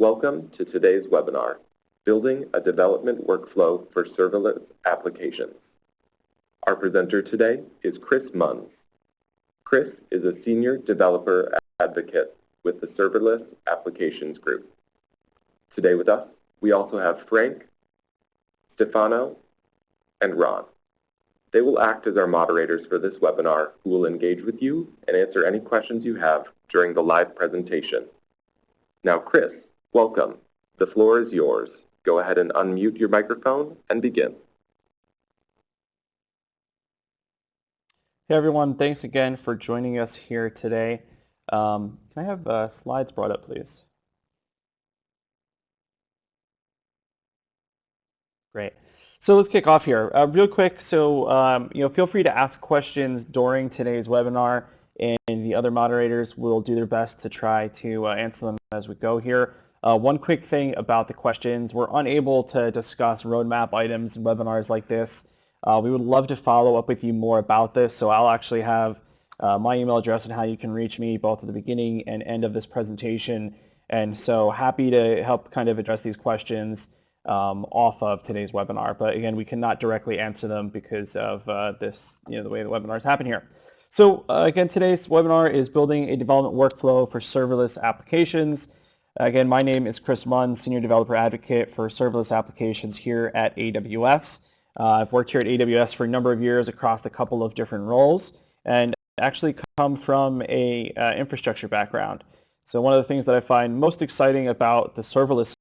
Welcome to today's webinar, Building a Development Workflow for Serverless Applications. Our presenter today is Chris Munns. Chris is a Senior Developer Advocate with the Serverless Applications Group. Today with us, we also have Frank, Stefano, and Ron. They will act as our moderators for this webinar who will engage with you and answer any questions you have during the live presentation. Now, Chris, welcome. The floor is yours. Go ahead and unmute your microphone and begin. Hey everyone, thanks again for joining us here today. Can I have slides brought up, please? Great. So let's kick off here. Real quick, so feel free to ask questions during today's webinar, and the other moderators will do their best to try to answer them as we go here. One quick thing about the questions, we're unable to discuss roadmap items in webinars like this. We would love to follow up with you more about this, so I'll actually have my email address and how you can reach me both at the beginning and end of this presentation. And so happy to help kind of address these questions off of today's webinar. But again, we cannot directly answer them because of this, the way the webinars happen here. So again, today's webinar is building a development workflow for serverless applications. Again, my name is Chris Munn, Senior Developer Advocate for Serverless Applications here at AWS. I've worked here at AWS for a number of years across a couple of different roles and actually come from a infrastructure background. So one of the things that I find most exciting about the serverless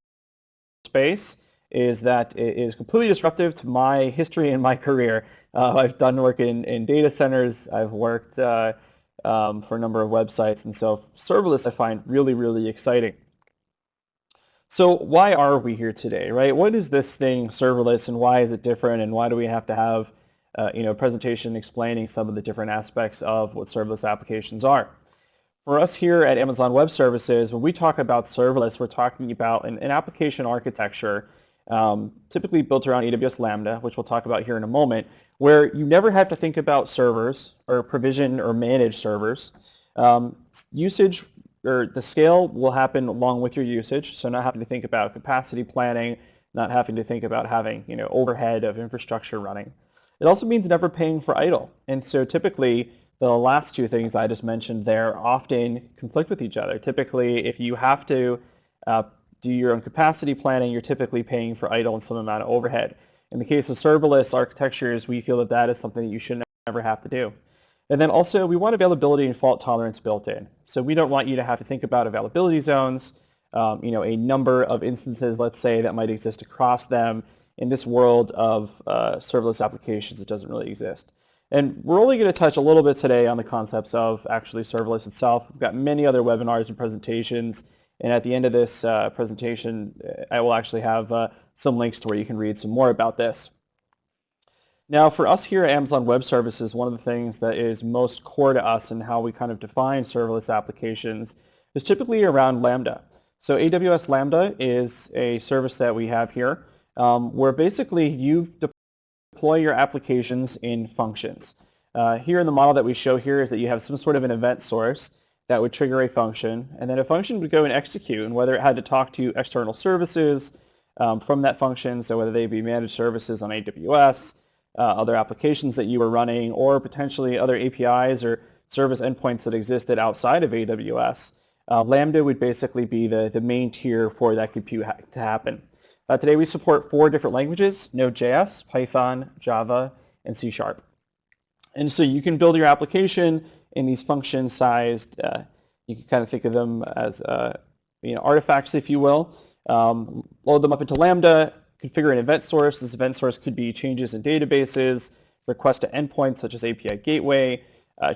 space is that it is completely disruptive to my history and my career. I've done work in data centers. I've worked for a number of websites, and so serverless I find really, really exciting. So why are we here today, right? What is this thing, serverless, and why is it different, and why do we have to have a presentation explaining some of the different aspects of what serverless applications are? For us here at Amazon Web Services, when we talk about serverless, we're talking about an application architecture typically built around AWS Lambda, which we'll talk about here in a moment, where you never have to think about servers or provision or manage servers. Usage or the scale will happen along with your usage, so not having to think about capacity planning, not having to think about having overhead of infrastructure running. It also means never paying for idle, and so typically the last two things I just mentioned there often conflict with each other. Typically, if you have to do your own capacity planning, you're typically paying for idle and some amount of overhead. In the case of serverless architectures, we feel that that is something that you should never have to do. And then also, we want availability and fault tolerance built in. So we don't want you to have to think about availability zones, a number of instances, let's say, that might exist across them. In this world of serverless applications, it doesn't really exist. And we're only going to touch a little bit today on the concepts of actually serverless itself. We've got many other webinars and presentations. And at the end of this presentation, I will actually have some links to where you can read some more about this. Now, for us here at Amazon Web Services, one of the things that is most core to us and how we kind of define serverless applications is typically around Lambda. So AWS Lambda is a service that we have here where basically you deploy your applications in functions. Here in the model that we show here is that you have some sort of an event source that would trigger a function, and then a function would go and execute, and whether it had to talk to external services from that function, so whether they be managed services on AWS, other applications that you were running, or potentially other APIs or service endpoints that existed outside of AWS, Lambda would basically be the main tier for that compute to happen. Today we support 4 different languages: Node.js, Python, Java, and C#. And so you can build your application in these function-sized, you can kind of think of them as artifacts, if you will. Load them up into Lambda, configure an event source. This event source could be changes in databases, requests to endpoints such as API gateway,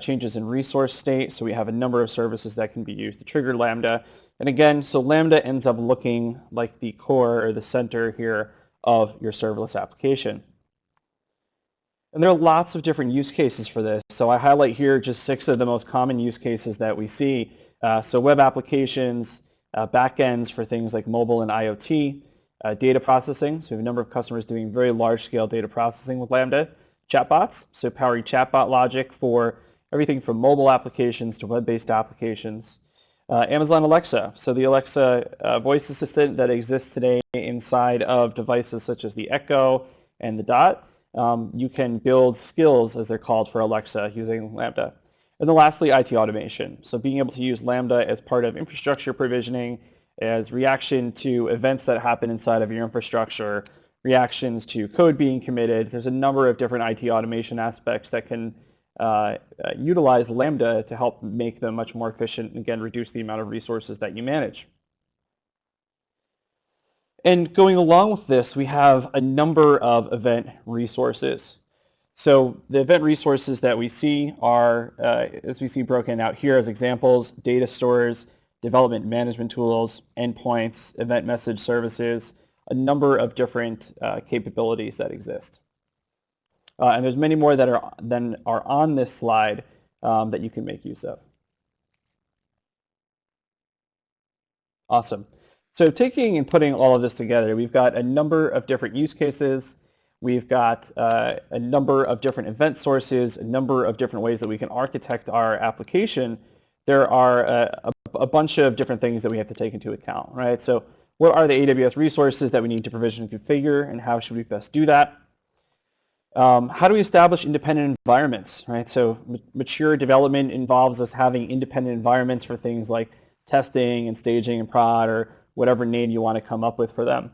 changes in resource state. So we have a number of services that can be used to trigger Lambda. And again, so Lambda ends up looking like the core or the center here of your serverless application. And there are lots of different use cases for this. So I highlight here just 6 of the most common use cases that we see. So web applications, backends for things like mobile and IoT, data processing. So we have a number of customers doing very large-scale data processing with Lambda. Chatbots, so powering chatbot logic for everything from mobile applications to web-based applications. Amazon Alexa, so the Alexa voice assistant that exists today inside of devices such as the Echo and the Dot. You can build skills, as they're called, for Alexa using Lambda. And then lastly, IT automation. So being able to use Lambda as part of infrastructure provisioning, as reaction to events that happen inside of your infrastructure, reactions to code being committed. There's a number of different IT automation aspects that can utilize Lambda to help make them much more efficient and, again, reduce the amount of resources that you manage. And going along with this, we have a number of event resources. So the event resources that we see are, as we see broken out here as examples, data stores, development management tools, endpoints, event message services, a number of different capabilities that exist. And there's many more that are on this slide that you can make use of. Awesome. So taking and putting all of this together, we've got a number of different use cases. We've got a number of different event sources, a number of different ways that we can architect our application. There are a bunch of different things that we have to take into account, right? So what are the AWS resources that we need to provision and configure, and how should we best do that? How do we establish independent environments, right? So mature development involves us having independent environments for things like testing and staging and prod, or whatever name you want to come up with for them.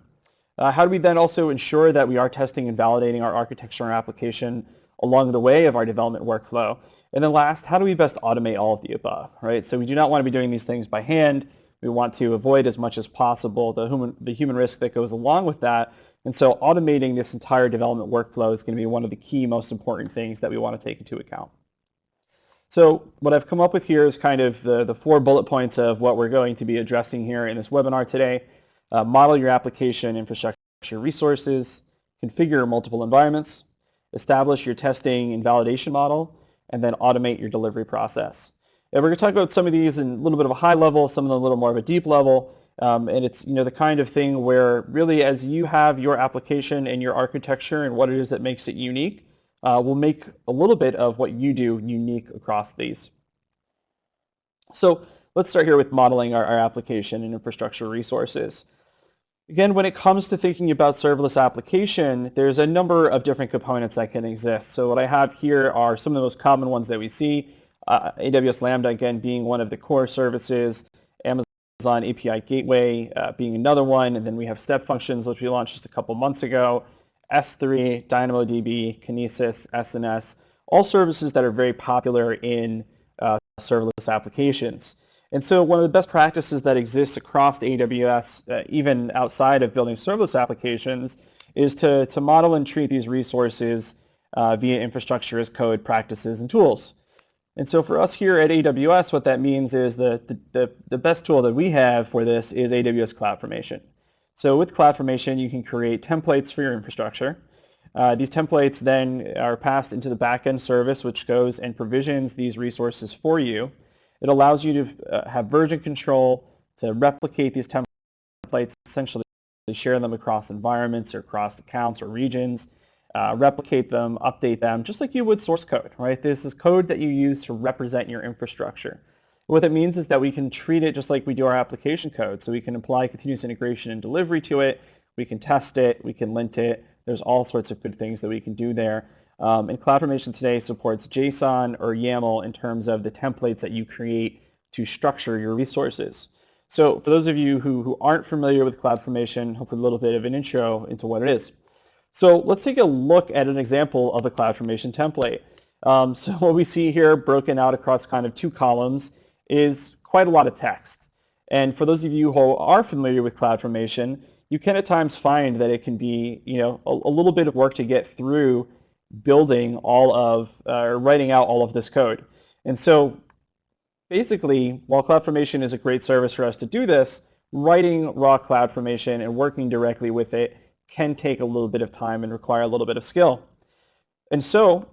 How do we then also ensure that we are testing and validating our architecture and our application along the way of our development workflow? And then last, how do we best automate all of the above, right? So we do not want to be doing these things by hand. We want to avoid as much as possible the human risk that goes along with that. And so automating this entire development workflow is going to be one of the key most important things that we want to take into account. So what I've come up with here is kind of the 4 bullet points of what we're going to be addressing here in this webinar today. Model your application infrastructure resources, configure multiple environments, establish your testing and validation model, and then automate your delivery process. And we're going to talk about some of these in a little bit of a high level, some of them a little more of a deep level. And it's the kind of thing where really as you have your application and your architecture and what it is that makes it unique, will make a little bit of what you do unique across these. So let's start here with modeling our application and infrastructure resources. Again, when it comes to thinking about serverless application, there's a number of different components that can exist. So what I have here are some of the most common ones that we see. AWS Lambda, again, being one of the core services, Amazon API Gateway being another one, and then we have step functions, which we launched just a couple months ago, S3, DynamoDB, Kinesis, SNS, all services that are very popular in serverless applications. And so one of the best practices that exists across AWS, even outside of building serverless applications, is to model and treat these resources via infrastructure as code practices and tools. And so for us here at AWS, what that means is the best tool that we have for this is AWS CloudFormation. So with CloudFormation, you can create templates for your infrastructure. These templates then are passed into the backend service, which goes and provisions these resources for you. It allows you to have version control, to replicate these templates, essentially share them across environments or across accounts or regions, replicate them, update them, just like you would source code, right? This is code that you use to represent your infrastructure. What that means is that we can treat it just like we do our application code. So we can apply continuous integration and delivery to it. We can test it. We can lint it. There's all sorts of good things that we can do there. And CloudFormation today supports JSON or YAML in terms of the templates that you create to structure your resources. So for those of you who aren't familiar with CloudFormation, hopefully a little bit of an intro into what it is. So let's take a look at an example of a CloudFormation template. So what we see here broken out across kind of 2 columns is quite a lot of text. And for those of you who are familiar with CloudFormation, you can at times find that it can be a little bit of work to get through building all of, or writing out all of this code. And so basically, while CloudFormation is a great service for us to do this, writing raw CloudFormation and working directly with it can take a little bit of time and require a little bit of skill. And so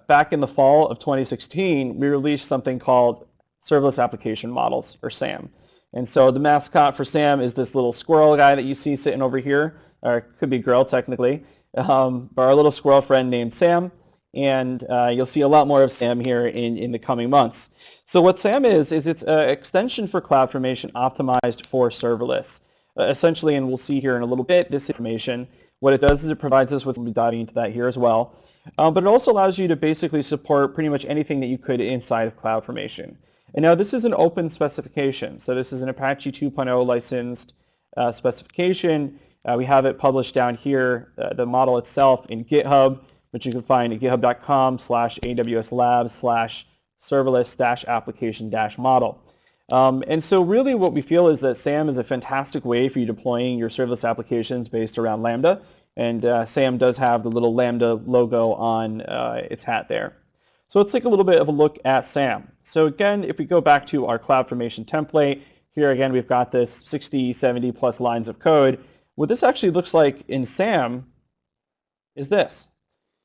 back in the fall of 2016, we released something called Serverless Application Models, or SAM. And so the mascot for SAM is this little squirrel guy that you see sitting over here, or it could be girl technically, but our little squirrel friend named Sam. and you'll see a lot more of SAM here in the coming months. So what SAM is it's an extension for CloudFormation optimized for serverless. Essentially, and we'll see here in a little bit, this information, what it does is it provides us with, we'll be diving into that here as well, but it also allows you to basically support pretty much anything that you could inside of CloudFormation. And now this is an open specification, so this is an Apache 2.0 licensed specification. We have it published down here, the model itself in GitHub, which you can find at github.com/AWS Labs/serverless-application-model. And so really what we feel is that SAM is a fantastic way for you deploying your serverless applications based around Lambda. And SAM does have the little Lambda logo on its hat there. So let's take a little bit of a look at SAM. So again, if we go back to our CloudFormation template, here again we've got this 60, 70 plus lines of code. What this actually looks like in SAM is this.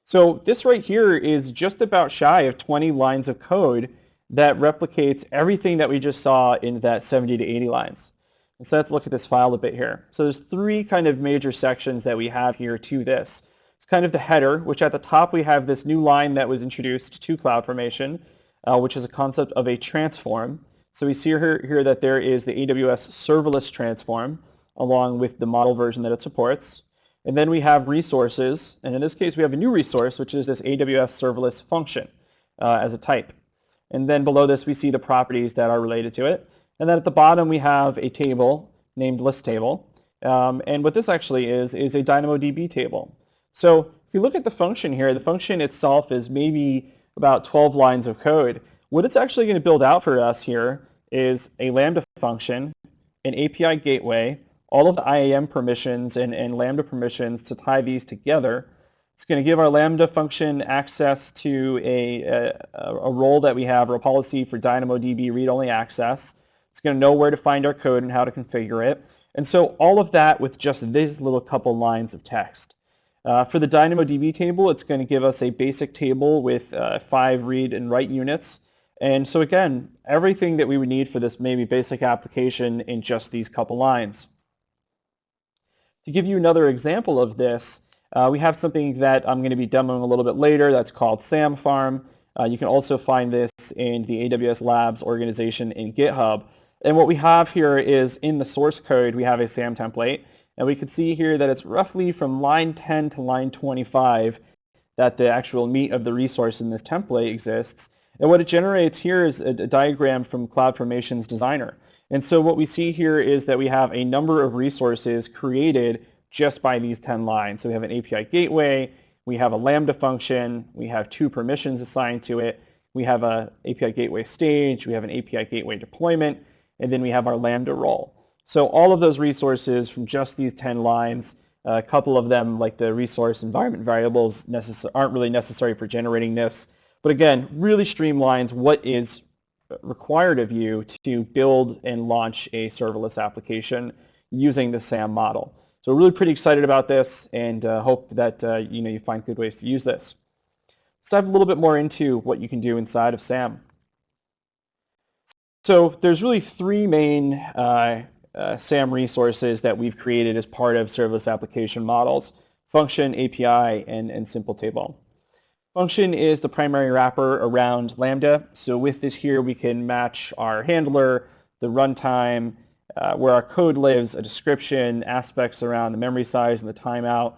So this right here is just about shy of 20 lines of code that replicates everything that we just saw in that 70 to 80 lines. And so let's look at this file a bit here. So there's three kind of major sections that we have here to this. It's kind of the header, which at the top we have this new line that was introduced to CloudFormation, which is a concept of a transform. So we see here that there is the AWS Serverless transform, along with the model version that it supports. And then we have resources, and in this case we have a new resource, which is this AWS Serverless function as a type. And then below this we see the properties that are related to it. And then at the bottom we have a table named list table. And what this actually is a DynamoDB table. So if you look at the function here, the function itself is maybe about 12 lines of code. What it's actually going to build out for us here is a Lambda function, an API gateway, all of the IAM permissions and Lambda permissions to tie these together. It's going to give our Lambda function access to a role that we have, or a policy for DynamoDB read-only access. It's going to know where to find our code and how to configure it. And so all of that with just these little couple lines of text. For the DynamoDB table, it's going to give us a basic table with 5 read and write units. And so again, everything that we would need for this maybe basic application in just these couple lines. To give you another example of this, we have something that I'm going to be demoing a little bit later that's called SAM Farm. You can also find this in the AWS Labs organization in GitHub. And what we have here is in the source code, we have a SAM template. And we can see here that it's roughly from line 10 to line 25 that the actual meat of the resource in this template exists. And what it generates here is a diagram from CloudFormation's designer. And so what we see here is that we have a number of resources created just by these 10 lines. So we have an API gateway, we have a Lambda function, we have 2 permissions assigned to it, we have an API gateway stage, we have an API gateway deployment, and then we have our Lambda role. So all of those resources from just these 10 lines, a couple of them like the resource environment variables aren't really necessary for generating this. But again, really streamlines what is required of you to build and launch a serverless application using the SAM model. So we're really pretty excited about this and hope that you find good ways to use this. Let's dive a little bit more into what you can do inside of SAM. So there's really 3 main SAM resources that we've created as part of serverless application models: function, API, and simple table. Function is the primary wrapper around Lambda. So with this here, we can match our handler, the runtime, where our code lives, a description, aspects around the memory size and the timeout,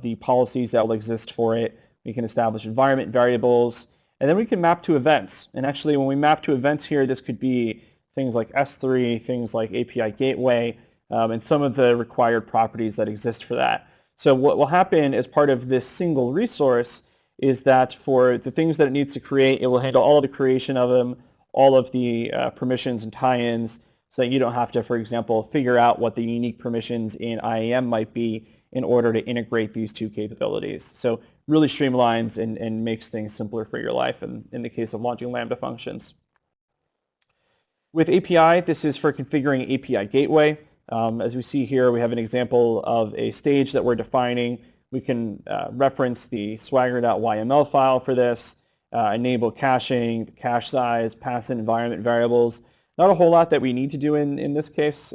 the policies that will exist for it. We can establish environment variables, and then we can map to events. And actually, when we map to events here, this could be things like S3, things like API gateway, and some of the required properties that exist for that. So what will happen as part of this single resource is that for the things that it needs to create, it will handle all of the creation of them, all of the permissions and tie-ins, so that you don't have to, for example, figure out what the unique permissions in IAM might be in order to integrate these 2 capabilities. So really streamlines and makes things simpler for your life in the case of launching Lambda functions. With API, this is for configuring API gateway. As we see here, we have an example of a stage that we're defining. We can reference the swagger.yml file for this, enable caching, cache size, pass in environment variables. Not a whole lot that we need to do in this case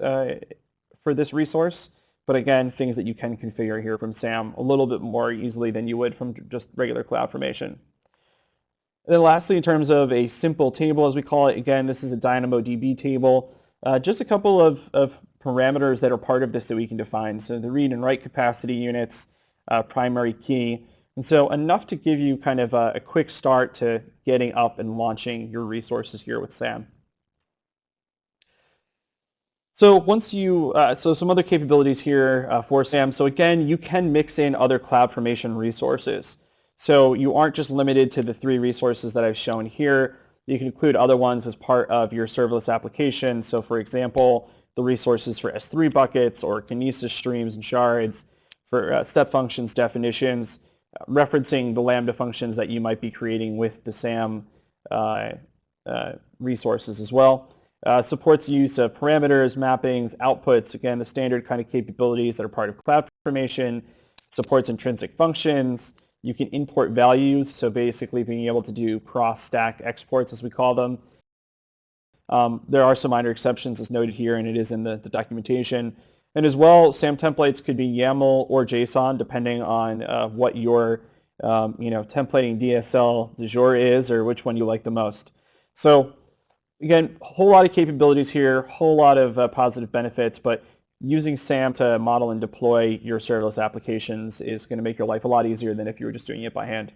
for this resource, But again, things that you can configure here from SAM a little bit more easily than you would from just regular CloudFormation. And then lastly, in terms of a simple table, as we call it, again, this is a DynamoDB table. Just a couple of parameters that are part of this that we can define. So the read and write capacity units, primary key. And so enough to give you kind of a quick start to getting up and launching your resources here with SAM. So once you, so some other capabilities here for SAM. So again, you can mix in other CloudFormation resources. So you aren't just limited to the 3 resources that I've shown here. You can include other ones as part of your serverless application. So for example, the resources for S3 buckets or Kinesis streams and shards, for step functions, definitions, referencing the Lambda functions that you might be creating with the SAM resources as well. Supports use of parameters, mappings, outputs, again, the standard kind of capabilities that are part of CloudFormation. Supports intrinsic functions. You can import values, so basically being able to do cross-stack exports, as we call them. There are some minor exceptions as noted here, and it is in the documentation. And as well, SAM templates could be YAML or JSON, depending on what your templating DSL du jour is, or which one you like the most. So again, a whole lot of capabilities here, whole lot of positive benefits, but using SAM to model and deploy your serverless applications is going to make your life a lot easier than if you were just doing it by hand.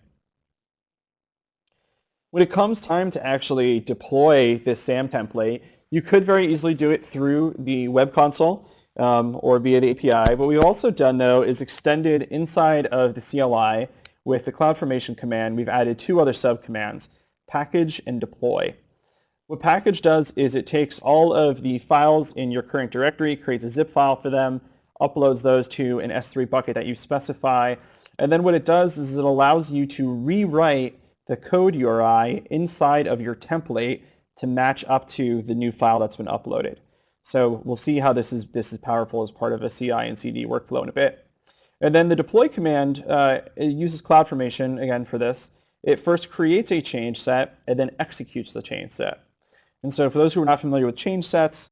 When it comes time to actually deploy this SAM template, you could very easily do it through the web console or via the API. What we've also done, though, is extended inside of the CLI with the CloudFormation command. We've added 2 other subcommands, package and deploy. What package does is it takes all of the files in your current directory, creates a zip file for them, uploads those to an S3 bucket that you specify, and then what it does is it allows you to rewrite the code URI inside of your template to match up to the new file that's been uploaded. So we'll see how this is powerful as part of a CI and CD workflow in a bit. And then the deploy command, it uses CloudFormation, again, for this. It first creates a change set and then executes the change set. And so for those who are not familiar with change sets,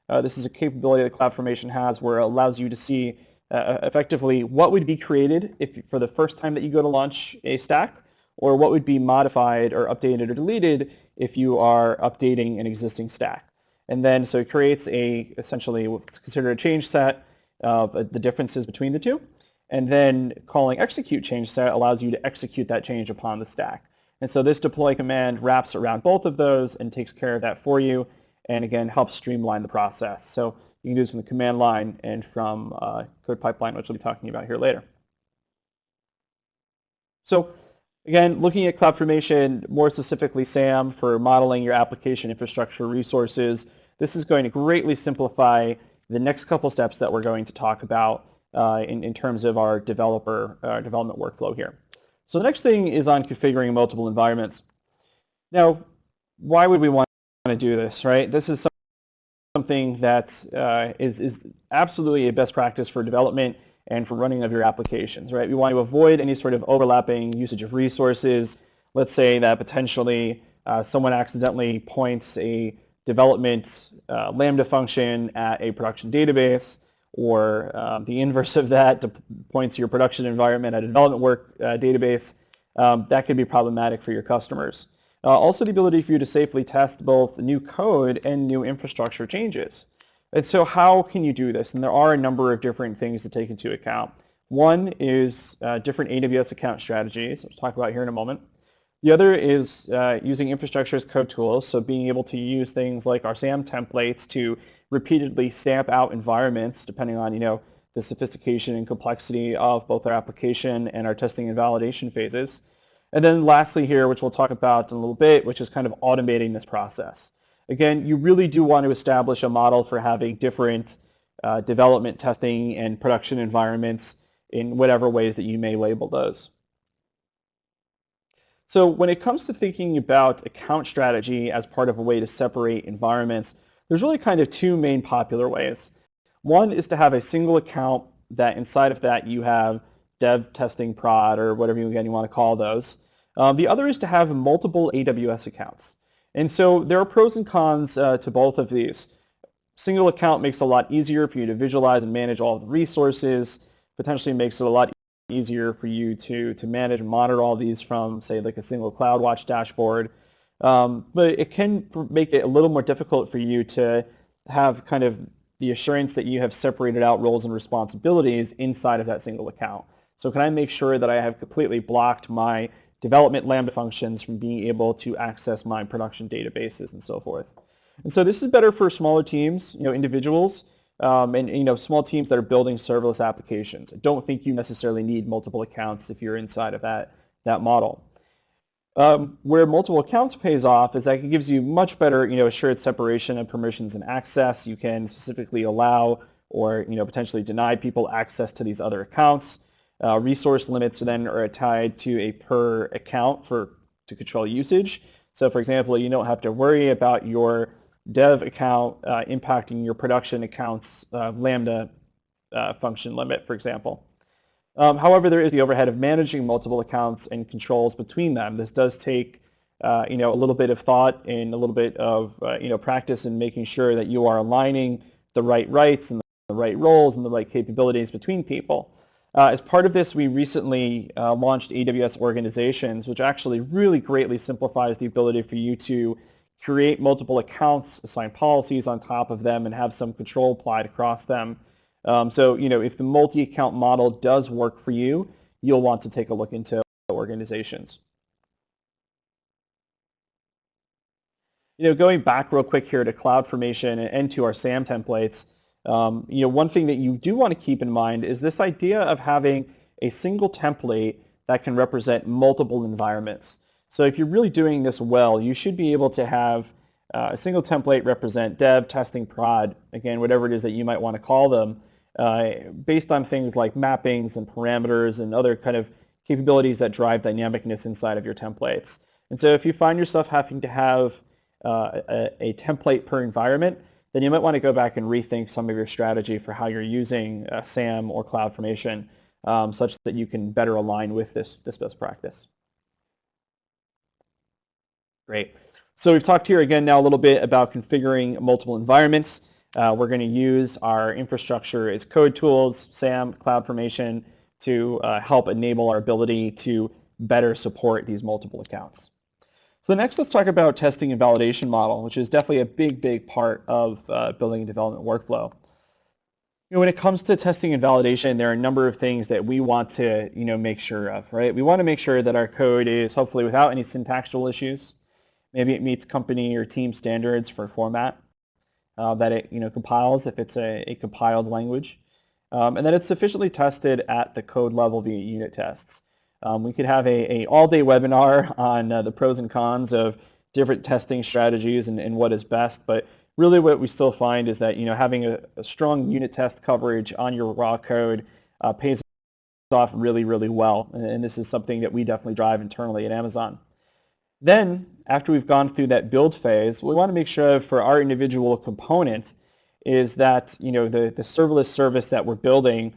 this is a capability that CloudFormation has where it allows you to see effectively what would be created for the first time that you go to launch a stack, or what would be modified or updated or deleted if you are updating an existing stack. And then so it creates essentially what's considered a change set of the differences between the two. And then calling execute change set allows you to execute that change upon the stack. And so this deploy command wraps around both of those and takes care of that for you, and again, helps streamline the process. So you can do this from the command line and from CodePipeline, which we'll be talking about here later. So again, looking at CloudFormation, more specifically SAM for modeling your application infrastructure resources, this is going to greatly simplify the next couple steps that we're going to talk about in terms of our development workflow here. So the next thing is on configuring multiple environments. Now, why would we want to do this, right? This is something that is absolutely a best practice for development and for running of your applications, right? We want to avoid any sort of overlapping usage of resources. Let's say that potentially someone accidentally points a development Lambda function at a production database, or the inverse of that points your production environment at a development work database. That could be problematic for your customers. Also the ability for you to safely test both new code and new infrastructure changes. And so how can you do this? And there are a number of different things to take into account. One is different AWS account strategies, which we'll talk about here in a moment. The other is using infrastructure as code tools, so being able to use things like our SAM templates to repeatedly stamp out environments depending on the sophistication and complexity of both our application and our testing and validation phases. And then lastly here, which we'll talk about in a little bit, which is kind of automating this process. Again, you really do want to establish a model for having different development, testing, and production environments in whatever ways that you may label those. So when it comes to thinking about account strategy as part of a way to separate environments, there's really kind of 2 main popular ways. One is to have a single account that inside of that you have dev, testing, prod, or whatever you want to call those. The other is to have multiple AWS accounts. And so there are pros and cons to both of these. single account makes it a lot easier for you to visualize and manage all of the resources, potentially makes it a lot easier for you to manage and monitor all these from, say, like a single CloudWatch dashboard. But it can make it a little more difficult for you to have kind of the assurance that you have separated out roles and responsibilities inside of that single account. So can I make sure that I have completely blocked my development Lambda functions from being able to access my production databases and so forth? And so this is better for smaller teams, individuals, and small teams that are building serverless applications. I don't think you necessarily need multiple accounts if you're inside of that model. Where multiple accounts pays off is that it gives you much better, assured separation of permissions and access. You can specifically allow or potentially deny people access to these other accounts. Resource limits then are tied to a per account to control usage. So for example, you don't have to worry about your dev account impacting your production account's Lambda function limit, for example. However, there is the overhead of managing multiple accounts and controls between them. This does take a little bit of thought and a little bit of practice in making sure that you are aligning the right rights and the right roles and the right capabilities between people. As part of this, we recently launched AWS Organizations, which actually really greatly simplifies the ability for you to create multiple accounts, assign policies on top of them, and have some control applied across them. So if the multi-account model does work for you, you'll want to take a look into organizations. Going back real quick here to CloudFormation and to our SAM templates, one thing that you do want to keep in mind is this idea of having a single template that can represent multiple environments. So if you're really doing this well, you should be able to have a single template represent dev, testing, prod, again, whatever it is that you might want to call them, based on things like mappings and parameters and other kind of capabilities that drive dynamicness inside of your templates. And so if you find yourself having to have a template per environment, then you might want to go back and rethink some of your strategy for how you're using SAM or CloudFormation, such that you can better align with this best practice. Great. So we've talked here again now a little bit about configuring multiple environments. We're going to use our infrastructure as code tools, SAM, CloudFormation, to help enable our ability to better support these multiple accounts. So next, let's talk about testing and validation model, which is definitely a big part of building a development workflow. When it comes to testing and validation, there are a number of things that we want to make sure of, right? We want to make sure that our code is hopefully without any syntactical issues. Maybe it meets company or team standards for format that it compiles if it's a compiled language, and that it's sufficiently tested at the code level via unit tests. We could have a all-day webinar on the pros and cons of different testing strategies and what is best, but really what we still find is that having a strong unit test coverage on your raw code pays off really well, and this is something that we definitely drive internally at Amazon. Then, after we've gone through that build phase, we want to make sure for our individual component is that the serverless service that we're building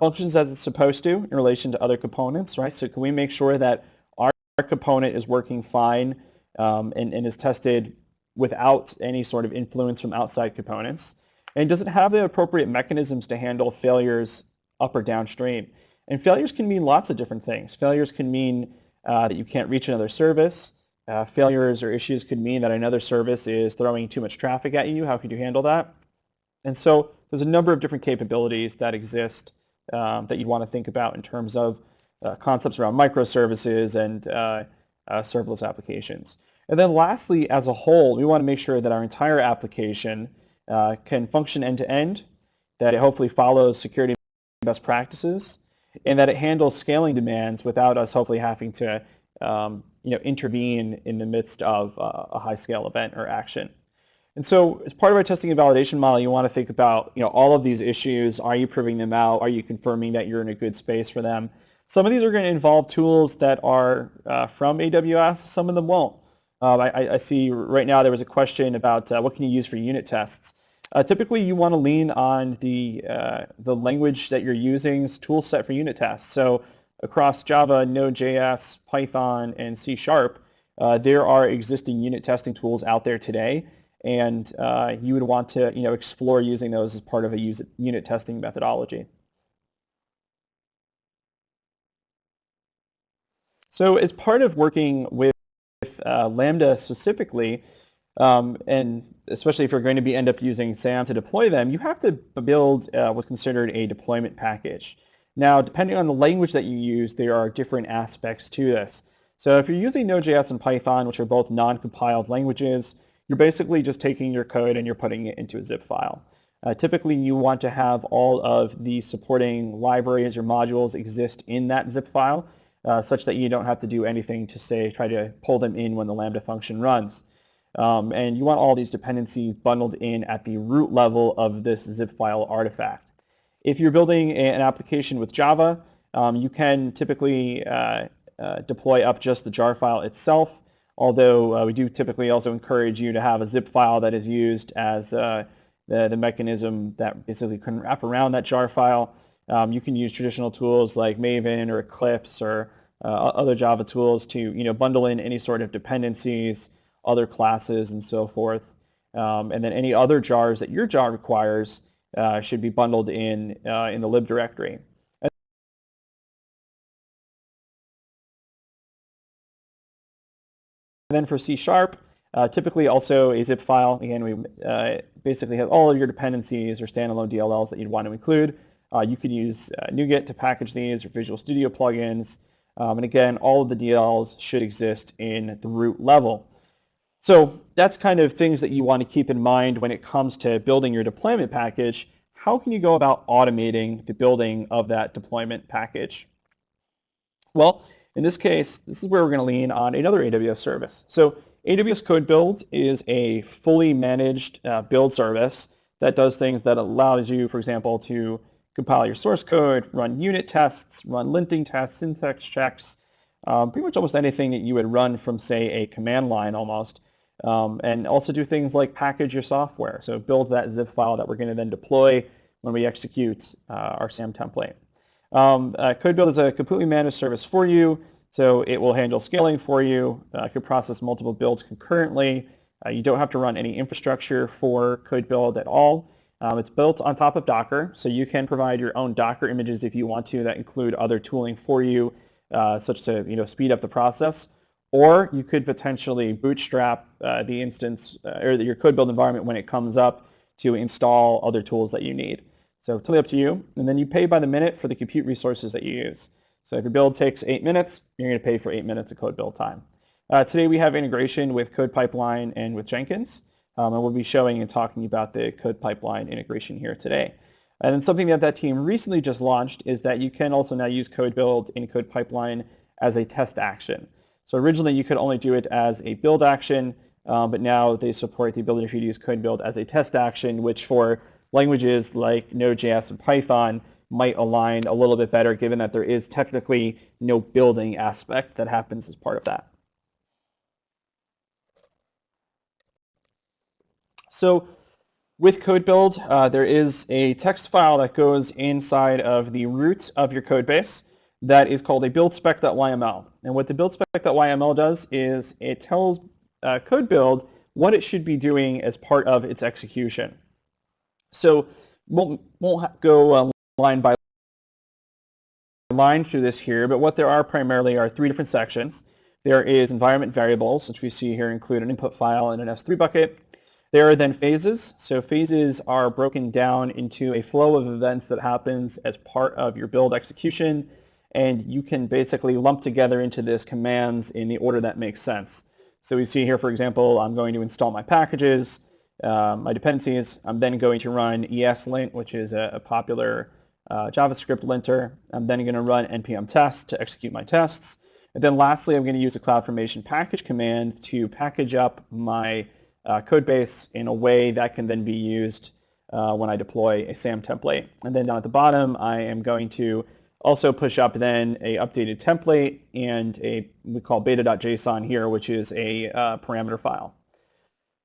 functions as it's supposed to in relation to other components, right? So can we make sure that our component is working fine and is tested without any sort of influence from outside components? And does it have the appropriate mechanisms to handle failures up or downstream? And failures can mean lots of different things. Failures can mean that you can't reach another service. Failures or issues could mean that another service is throwing too much traffic at you. How could you handle that? And so there's a number of different capabilities that exist that you'd want to think about in terms of concepts around microservices and serverless applications. And then lastly, as a whole, we want to make sure that our entire application can function end-to-end, that it hopefully follows security best practices, and that it handles scaling demands without us hopefully having to intervene in the midst of a high-scale event or action. And so as part of our testing and validation model, you want to think about all of these issues. Are you proving them out? Are you confirming that you're in a good space for them? Some of these are going to involve tools that are from AWS. Some of them won't. I see right now there was a question about what can you use for unit tests. Typically, you want to lean on the language that you're using's tool set for unit tests. So across Java, Node.js, Python, and C#, there are existing unit testing tools out there today. and you would want to explore using those as part of a unit testing methodology. So as part of working with Lambda specifically, and especially if you're going to end up using SAM to deploy them, you have to build what's considered a deployment package. Now, depending on the language that you use, there are different aspects to this. So if you're using Node.js and Python, which are both non-compiled languages, you're basically just taking your code and you're putting it into a zip file. Typically, you want to have all of the supporting libraries or modules exist in that zip file, such that you don't have to do anything to, say, try to pull them in when the Lambda function runs. And you want all these dependencies bundled in at the root level of this zip file artifact. If you're building an application with Java, you can typically deploy up just the jar file itself, although we do typically also encourage you to have a zip file that is used as the mechanism that basically can wrap around that jar file. You can use traditional tools like Maven or Eclipse or other Java tools to bundle in any sort of dependencies, other classes, and so forth. And then any other jars that your jar requires should be bundled in the lib directory. And then for C#, typically also a zip file. Again, we basically have all of your dependencies or standalone DLLs that you'd want to include. You could use NuGet to package these or Visual Studio plugins. And again, all of the DLLs should exist in the root level. So that's kind of things that you want to keep in mind when it comes to building your deployment package. How can you go about automating the building of that deployment package? Well, in this case, this is where we're going to lean on another AWS service. So AWS CodeBuild is a fully managed build service that does things that allows you, for example, to compile your source code, run unit tests, run linting tests, syntax checks, pretty much almost anything that you would run from, say, a command line almost. And also do things like package your software. So build that zip file that we're going to then deploy when we execute our SAM template. CodeBuild is a completely managed service for you, so it will handle scaling for you. It can process multiple builds concurrently. You don't have to run any infrastructure for CodeBuild at all. It's built on top of Docker, so you can provide your own Docker images if you want to that include other tooling for you, such to speed up the process. Or you could potentially bootstrap the instance or your CodeBuild environment when it comes up to install other tools that you need. So totally up to you. And then you pay by the minute for the compute resources that you use. So if your build takes 8 minutes, you're going to pay for 8 minutes of CodeBuild time. Today we have integration with CodePipeline and with Jenkins. And we'll be showing and talking about the CodePipeline integration here today. And then something that team recently just launched is that you can also now use CodeBuild in CodePipeline as a test action. So originally you could only do it as a build action, but now they support the ability for you to use CodeBuild as a test action, which for languages like Node.js and Python might align a little bit better, given that there is technically no building aspect that happens as part of that. So with CodeBuild, there is a text file that goes inside of the root of your code base that is called a buildspec.yml. And what the buildspec.yml does is it tells CodeBuild what it should be doing as part of its execution. So won't go line by line through this here, but what there are primarily are 3 different sections. There is environment variables, which we see here include an input file and an S3 bucket. There are then phases. So phases are broken down into a flow of events that happens as part of your build execution, and you can basically lump together into this commands in the order that makes sense. So we see here, for example, I'm going to install my packages, my dependencies. I'm then going to run ESLint, which is a popular JavaScript linter. I'm then going to run npm test to execute my tests. And then lastly, I'm going to use a CloudFormation package command to package up my code base in a way that can then be used when I deploy a SAM template. And then down at the bottom, I am going to also push up then a updated template and we call beta.json here, which is a parameter file.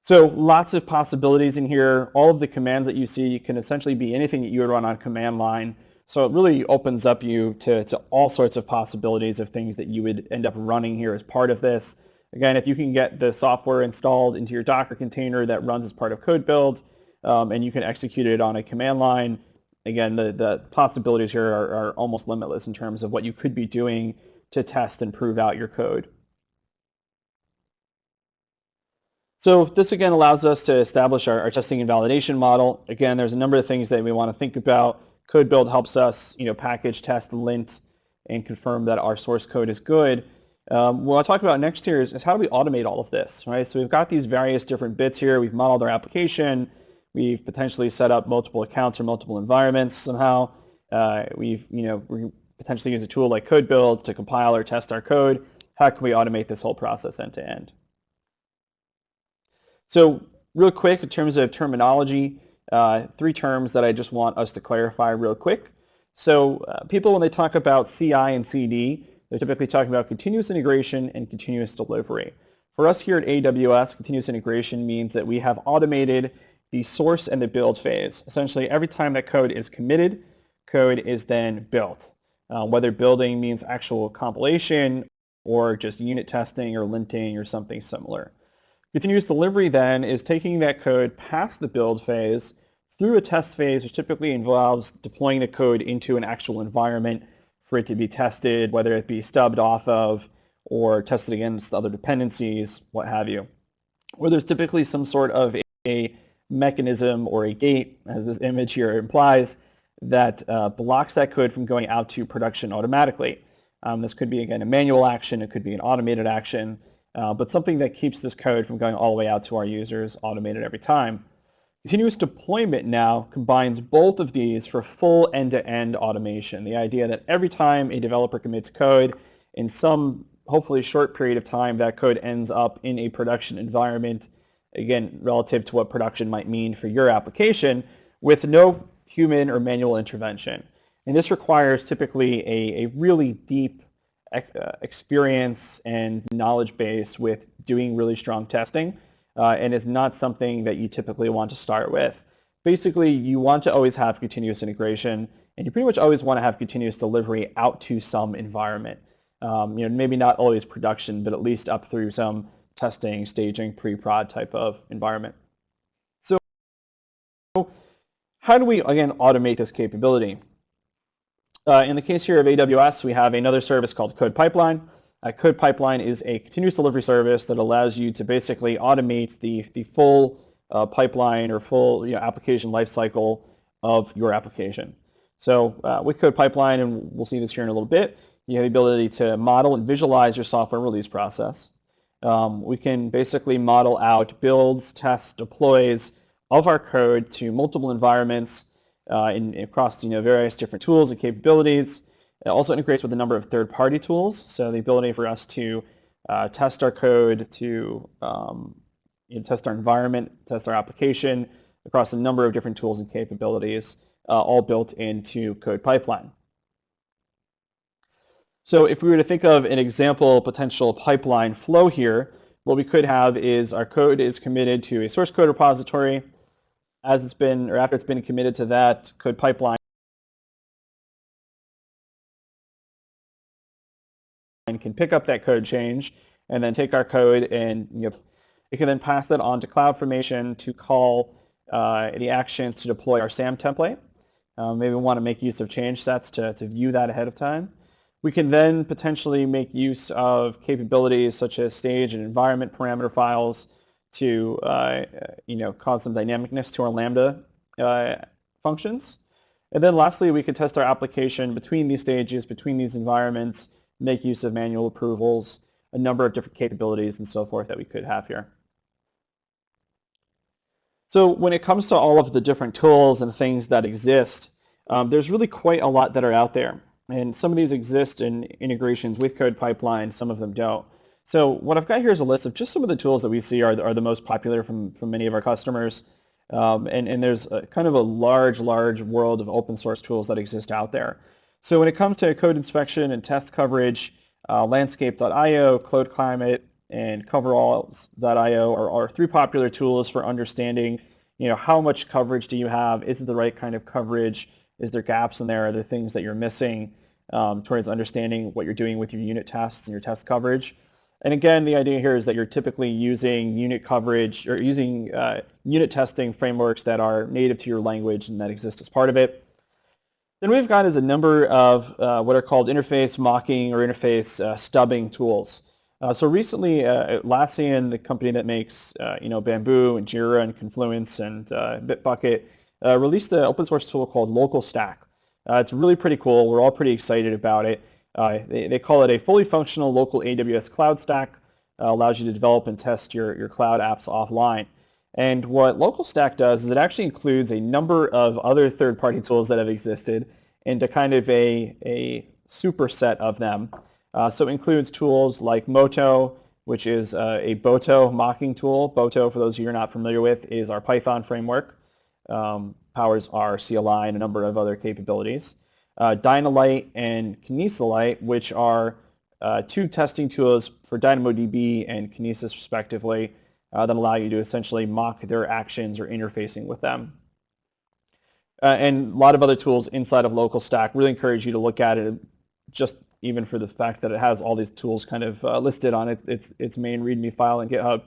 So lots of possibilities in here. All of the commands that you see can essentially be anything that you would run on command line. So it really opens up you to all sorts of possibilities of things that you would end up running here as part of this. Again, if you can get the software installed into your Docker container that runs as part of CodeBuild, and you can execute it on a command line, again, the possibilities here are almost limitless in terms of what you could be doing to test and prove out your code. So this again allows us to establish our testing and validation model. Again, there's a number of things that we want to think about. CodeBuild helps us, package, test, lint, and confirm that our source code is good. What I'll talk about next here is how do we automate all of this, right? So we've got these various different bits here. We've modeled our application. We've potentially set up multiple accounts or multiple environments somehow. We potentially use a tool like CodeBuild to compile or test our code. How can we automate this whole process end to end? So real quick, in terms of terminology, 3 terms that I just want us to clarify real quick. So people, when they talk about CI and CD, they're typically talking about continuous integration and continuous delivery. For us here at AWS, continuous integration means that we have automated the source and the build phase. Essentially, every time that code is committed, code is then built. Whether building means actual compilation or just unit testing or linting or something similar. Continuous delivery then is taking that code past the build phase through a test phase, which typically involves deploying the code into an actual environment for it to be tested, whether it be stubbed off of or tested against other dependencies, what have you. Where there's typically some sort of a mechanism or a gate, as this image here implies, that blocks that code from going out to production automatically. This could be, again, a manual action. It could be an automated action. But something that keeps this code from going all the way out to our users automated every time. Continuous deployment now combines both of these for full end-to-end automation. The idea that every time a developer commits code, in some hopefully short period of time, that code ends up in a production environment, again, relative to what production might mean for your application, with no human or manual intervention. And this requires typically a really deep experience and knowledge base with doing really strong testing, and is not something that you typically want to start with. Basically, you want to always have continuous integration, and you pretty much always want to have continuous delivery out to some environment. Maybe not always production, but at least up through some testing, staging, pre-prod type of environment. So how do we, again, automate this capability? In the case here of AWS, we have another service called CodePipeline. CodePipeline is a continuous delivery service that allows you to basically automate the full pipeline or full application lifecycle of your application. So with CodePipeline, and we'll see this here in a little bit, you have the ability to model and visualize your software release process. We can basically model out builds, tests, deploys of our code to multiple environments across various different tools and capabilities. It also integrates with a number of third-party tools, so the ability for us to test our code, to test our environment, test our application across a number of different tools and capabilities, all built into CodePipeline. So if we were to think of an example potential pipeline flow here, what we could have is our code is committed to a source code repository. As it's been, or after it's been committed to that, CodePipeline can pick up that code change and then take our code and it can then pass that on to CloudFormation to call the actions to deploy our SAM template. Maybe we want to make use of change sets to view that ahead of time. We can then potentially make use of capabilities such as stage and environment parameter files to cause some dynamicness to our Lambda functions. And then lastly, we could test our application between these stages, between these environments, make use of manual approvals, a number of different capabilities and so forth that we could have here. So when it comes to all of the different tools and things that exist, there's really quite a lot that are out there. And some of these exist in integrations with CodePipeline, some of them don't. So what I've got here is a list of just some of the tools that we see are the most popular from many of our customers. And there's kind of a large world of open source tools that exist out there. So when it comes to code inspection and test coverage, landscape.io, CodeClimate, and coveralls.io are 3 popular tools for understanding, how much coverage do you have? Is it the right kind of coverage? Is there gaps in there? Are there things that you're missing towards understanding what you're doing with your unit tests and your test coverage? And again, the idea here is that you're typically using unit coverage or using unit testing frameworks that are native to your language and that exist as part of it. Then we've got is a number of what are called interface mocking or interface stubbing tools. So recently, Atlassian, the company that makes Bamboo and Jira and Confluence and Bitbucket, released an open source tool called LocalStack. It's really pretty cool. We're all pretty excited about it. They call it a fully functional local AWS cloud stack. Allows you to develop and test your cloud apps offline. And what LocalStack does is it actually includes a number of other third-party tools that have existed into kind of a superset of them. So it includes tools like Moto, which is a Boto mocking tool. Boto, for those of you who are not familiar with, is our Python framework. Powers our CLI and a number of other capabilities. Dynalite and Kinesilite, which are two testing tools for DynamoDB and Kinesis respectively, that allow you to essentially mock their actions or interfacing with them. And a lot of other tools inside of LocalStack. Really encourage you to look at it, just even for the fact that it has all these tools kind of listed on its main README file in GitHub.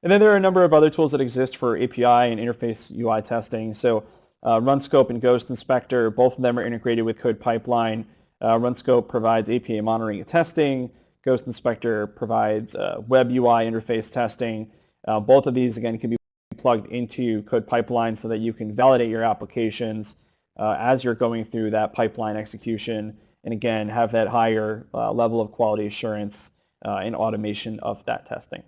And then there are a number of other tools that exist for API and interface UI testing. So RunScope and Ghost Inspector, both of them are integrated with CodePipeline. RunScope provides API monitoring and testing. Ghost Inspector provides web UI interface testing. Both of these, again, can be plugged into CodePipeline so that you can validate your applications as you're going through that pipeline execution, and again, have that higher level of quality assurance and automation of that testing.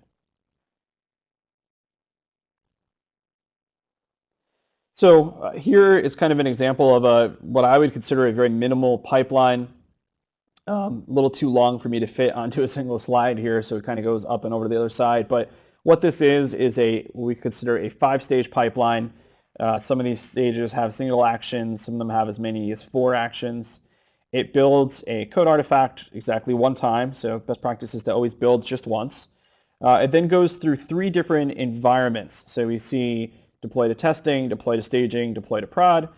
So here is kind of an example of what I would consider a very minimal pipeline. A little too long for me to fit onto a single slide here, so it kind of goes up and over to the other side. But what this is what we consider a 5-stage pipeline. Some of these stages have single actions. Some of them have as many as 4 actions. It builds a code artifact exactly one time, so best practice is to always build just once. It then goes through 3 different environments. So we see deploy to testing, deploy to staging, deploy to prod.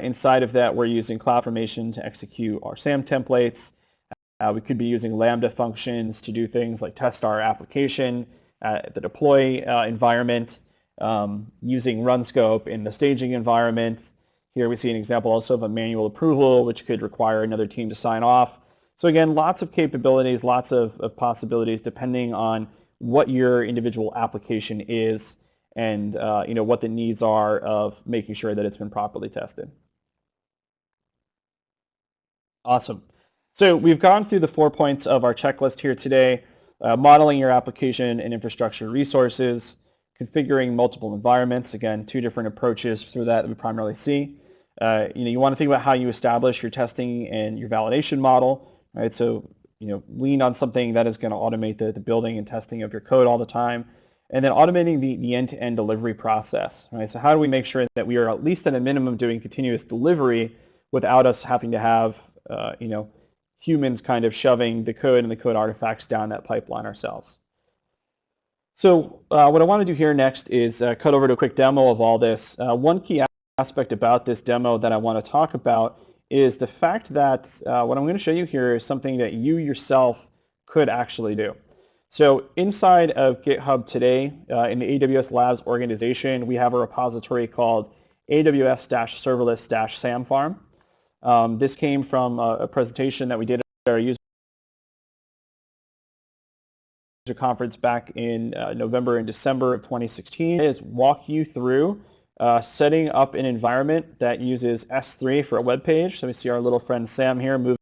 Inside of that, we're using CloudFormation to execute our SAM templates. We could be using Lambda functions to do things like test our application at the deploy environment, using RunScope in the staging environment. Here we see an example also of a manual approval, which could require another team to sign off. So again, lots of capabilities, lots of possibilities depending on what your individual application is and what the needs are of making sure that it's been properly tested. Awesome. So we've gone through the 4 points of our checklist here today. Modeling your application and infrastructure resources, configuring multiple environments. Again, 2 different approaches through that we primarily see. You want to think about how you establish your testing and your validation model, right? So lean on something that is going to automate the building and testing of your code all the time, and then automating the end-to-end delivery process, right? So how do we make sure that we are at least at a minimum doing continuous delivery without us having to have humans kind of shoving the code and the code artifacts down that pipeline ourselves. So what I want to do here next is cut over to a quick demo of all this. One key aspect about this demo that I want to talk about is the fact that what I'm going to show you here is something that you yourself could actually do. So inside of GitHub today, in the AWS Labs organization, we have a repository called AWS-Serverless-SAM farm. This came from a presentation that we did at our user conference back in November and December of 2016. Is walk you through setting up an environment that uses S3 for a web page. So we see our little friend Sam here moving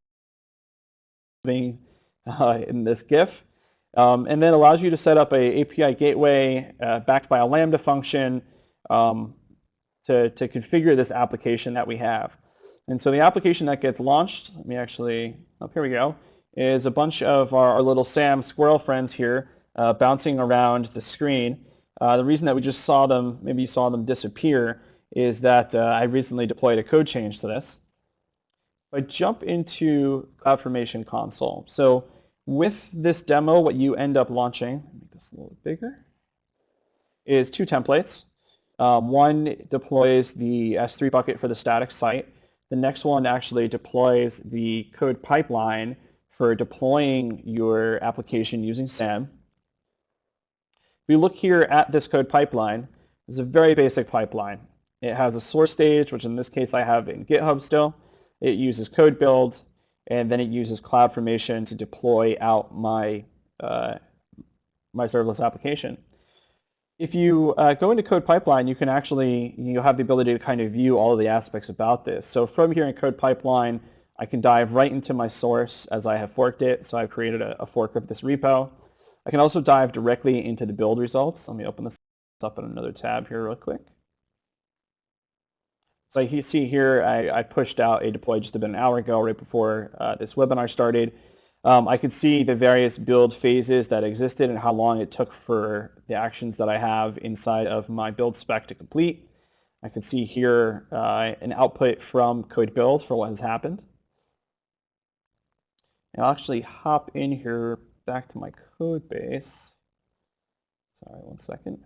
in this GIF. And then allows you to set up a API gateway backed by a Lambda function to configure this application that we have. And so the application that gets launched, let me actually, here we go, is a bunch of our little SAM squirrel friends here bouncing around the screen. The reason that we just saw them, maybe you saw them disappear, is that I recently deployed a code change to this. If I jump into CloudFormation console, so with this demo, what you end up launching, make this a little bigger, is 2 templates. One deploys the S3 bucket for the static site. The next one actually deploys the code pipeline for deploying your application using SAM. If we look here at this code pipeline, it's a very basic pipeline. It has a source stage, which in this case I have in GitHub still. It uses CodeBuild, and then it uses CloudFormation to deploy out my serverless application. If you go into CodePipeline, you can actually, you'll have the ability to kind of view all of the aspects about this. So from here in CodePipeline, I can dive right into my source as I have forked it. So I've created a fork of this repo. I can also dive directly into the build results. Let me open this up in another tab here real quick. So you see here, I pushed out a deploy just about an hour ago, right before this webinar started. I could see the various build phases that existed and how long it took for the actions that I have inside of my build spec to complete. I can see here an output from CodeBuild for what has happened. And I'll actually hop in here back to my code base. Sorry, one second.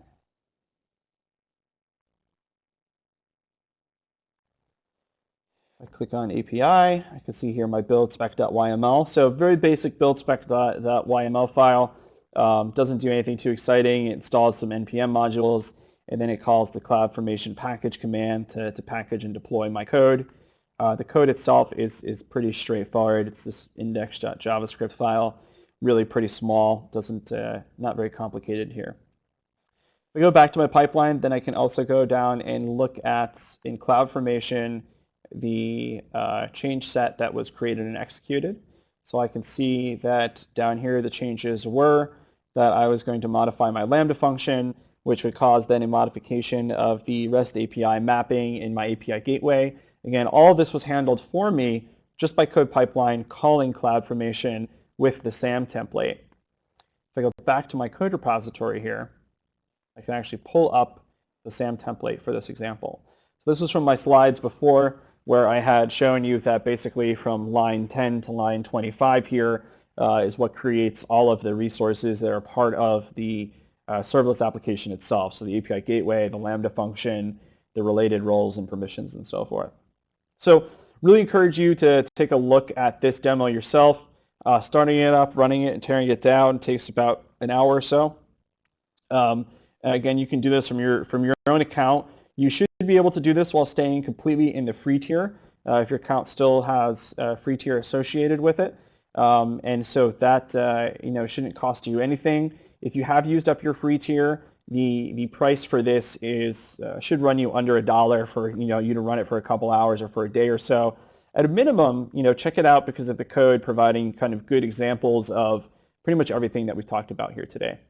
I click on API, I can see here my buildspec.yml. So very basic buildspec.yml file. Doesn't do anything too exciting. It installs some NPM modules, and then it calls the CloudFormation package command to package and deploy my code. The code itself is pretty straightforward. It's this index.javascript file, really pretty small, not very complicated here. If I go back to my pipeline, then I can also go down and look at, in CloudFormation, the change set that was created and executed. So I can see that down here the changes were that I was going to modify my Lambda function, which would cause then a modification of the REST API mapping in my API gateway. Again, all of this was handled for me just by CodePipeline calling CloudFormation with the SAM template. If I go back to my code repository here, I can actually pull up the SAM template for this example. So this was from my slides before, where I had shown you that basically from line 10 to line 25 here is what creates all of the resources that are part of the serverless application itself. So the API gateway, the Lambda function, the related roles and permissions, and so forth. So really encourage you to take a look at this demo yourself. Starting it up, running it, and tearing it down takes about an hour or so. Again, you can do this from your own account. You should be able to do this while staying completely in the free tier if your account still has a free tier associated with it. And so that shouldn't cost you anything. If you have used up your free tier, the price for this should run you under $1 for you to run it for a couple hours or for a day or so. At a minimum, check it out because of the code providing kind of good examples of pretty much everything that we've talked about here today.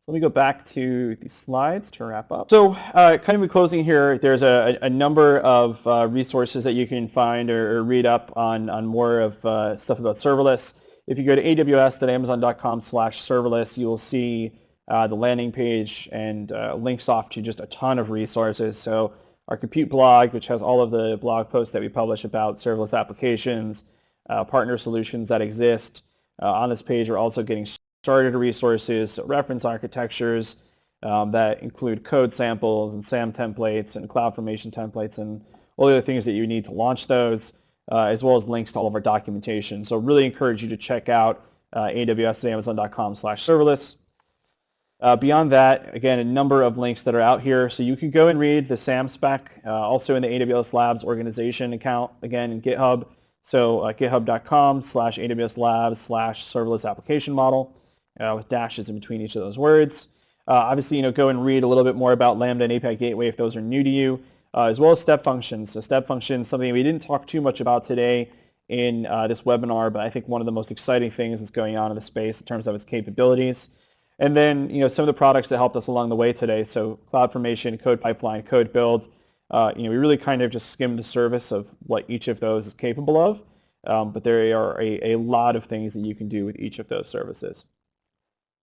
Let me go back to the slides to wrap up. So kind of in closing here, there's a number of resources that you can find or read up on more of stuff about serverless. If you go to aws.amazon.com/serverless, you will see the landing page and links off to just a ton of resources. So our compute blog, which has all of the blog posts that we publish about serverless applications, partner solutions that exist. On this page, we're also getting started resources, reference architectures that include code samples and SAM templates and CloudFormation templates and all the other things that you need to launch those, as well as links to all of our documentation. So really encourage you to check out aws.amazon.com/serverless. Beyond that, again, a number of links that are out here. So you can go and read the SAM spec, also in the AWS Labs organization account, again, in GitHub. So github.com/AWS Labs/serverless application model. With dashes in between each of those words. Obviously, go and read a little bit more about Lambda and API Gateway if those are new to you, as well as step functions. So step functions, something we didn't talk too much about today in this webinar, but I think one of the most exciting things that's going on in the space in terms of its capabilities. And then, some of the products that helped us along the way today. So CloudFormation, CodePipeline, CodeBuild. We really kind of just skimmed the surface of what each of those is capable of, but there are a lot of things that you can do with each of those services.